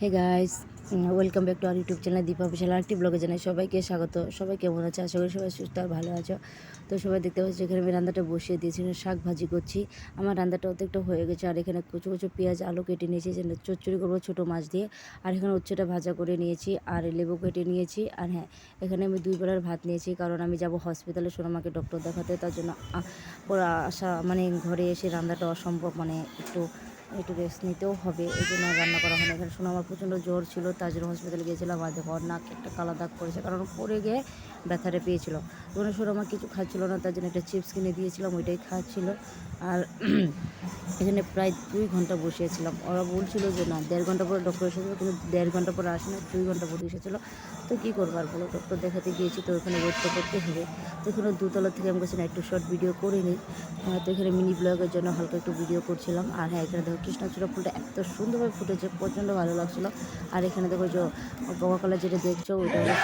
Hey guys, welcome back to our YouTube channel Deepa official আরেকটি ব্লগে জানাই সবাইকে স্বাগত। সবাই কেমন আছে? আশা করি সবাই সুস্থ আর ভালো আছো। তো সবাই দেখতে পাচ্ছি এখানে আমি রান্নাটা বসিয়ে দিয়েছি, শাক ভাজি করছি। আমার রান্নাটা অর্ধেকটা হয়ে গেছে আর এখানে কুচো কুচো পেঁয়াজ আলু কেটে নিয়েছি, যেন চচ্চড়ি করবো ছোটো মাছ দিয়ে। আর এখানে উচ্ছেটা ভাজা করে নিয়েছি আর লেবু কেটে নিয়েছি। আর হ্যাঁ, এখানে আমি 2 বেলার ভাত নিয়েছি, কারণ আমি যাব হসপিটালে সোনামাকে ডক্টর দেখাতে। তার জন্য ওরা আসা মানে ঘরে এসে রান্নাটা অসম্ভব, মানে একটু রেস্ট নিতেও হবে, এই জন্য রান্না করা হয় না। এখানে শোনো আমার প্রচণ্ড জ্বর ছিল, তার জন্য হসপিটালে গিয়েছিলাম। আর দেখো নাক একটা কালা দাগ করেছে, কারণ পড়ে গিয়ে ব্যথাটা পেয়েছিল। তখন শোনো আমার কিছু খাচ্ছিল না, তার জন্য একটা চিপস কিনে দিয়েছিলাম, ওইটাই খাচ্ছিল। আর এখানে প্রায় 2 ঘন্টা বসিয়েছিলাম। ওরা বলছিল যে না 1.5 ঘন্টা পরে ডক্টর এসেছিলো, কিন্তু 1.5 ঘন্টা পরে আসে না, 2 ঘন্টা পরে এসেছিলো। তো কী করবো আর বলো, ডক্টর দেখাতে গিয়েছি তো ওখানে ওয়েট তো করতে হবে। তো এখানে 2 তলা থেকে আমি কাছে না একটু শর্ট ভিডিও করে নিই। তো এখানে মিনি ব্লগের জন্য হালকা একটু ভিডিও করছিলাম। আর হ্যাঁ, এখানে দেখো কৃষ্ণচূড়া ফুলটা এত সুন্দরভাবে ফুটেছে, প্রচণ্ড ভালো লাগছিলো। আর এখানে দেখো যে কোকা কোলা যেটা দেখছো ওইটা হলো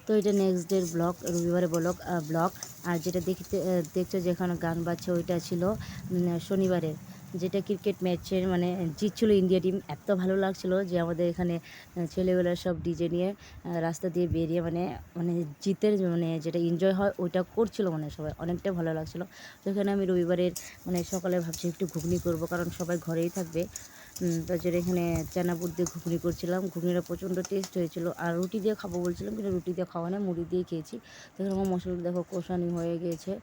তো এটা নেক্সট ডের ব্লগ, রবিবারে ব্লগ। আর যেটা দেখছো যেখানে গান বাজছে ওইটা ছিল শনিবারের, যেটা ক্রিকেট ম্যাচের মানে জিতছিল ইন্ডিয়া টিম। এত ভালো লাগছিলো যে আমাদের এখানে ছেলেবেলা সব ডিজে নিয়ে রাস্তা দিয়ে বেরিয়ে মানে মানে জিতের মানে যেটা এনজয় হয় ওইটা করছিল, মানে সবাই অনেকটা ভালো লাগছিলো। তো এখানে আমি রবিবারের মানে সকালে ভাবছি একটু ঘুগনি করব, কারণ সবাই ঘরেই থাকবে। তার জন্য এখানে চানা বুট দিয়ে ঘুগনি করছিলাম। ঘুগনিটা প্রচণ্ড টেস্ট হয়েছিল। আর রুটি দিয়ে খাবো বলছিলাম, কিন্তু রুটি দিয়ে খাওয়া না, মুড়ি দিয়ে খেয়েছি। তো এখানে আমার মশলা দেখো কষানি হয়ে গিয়েছে।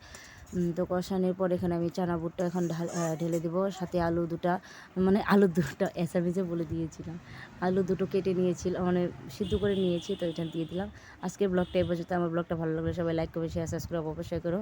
তো কষানির পর এখানে আমি চানা বুটটা এখন ঢেলে দেবো, সাথে আলু দুটো এসামিজে বলে দিয়েছিলাম, আলু দুটো কেটে নিয়েছিলাম, মানে সিদ্ধ করে নিয়েছি, তো এটা দিয়ে দিলাম। আজকের ব্লগটা এই পর্যন্ত। আমার ব্লগটা ভালো লাগলে সবাই লাইক করবে, শেয়ার সাবস্ক্রাইব অবশ্যই করো।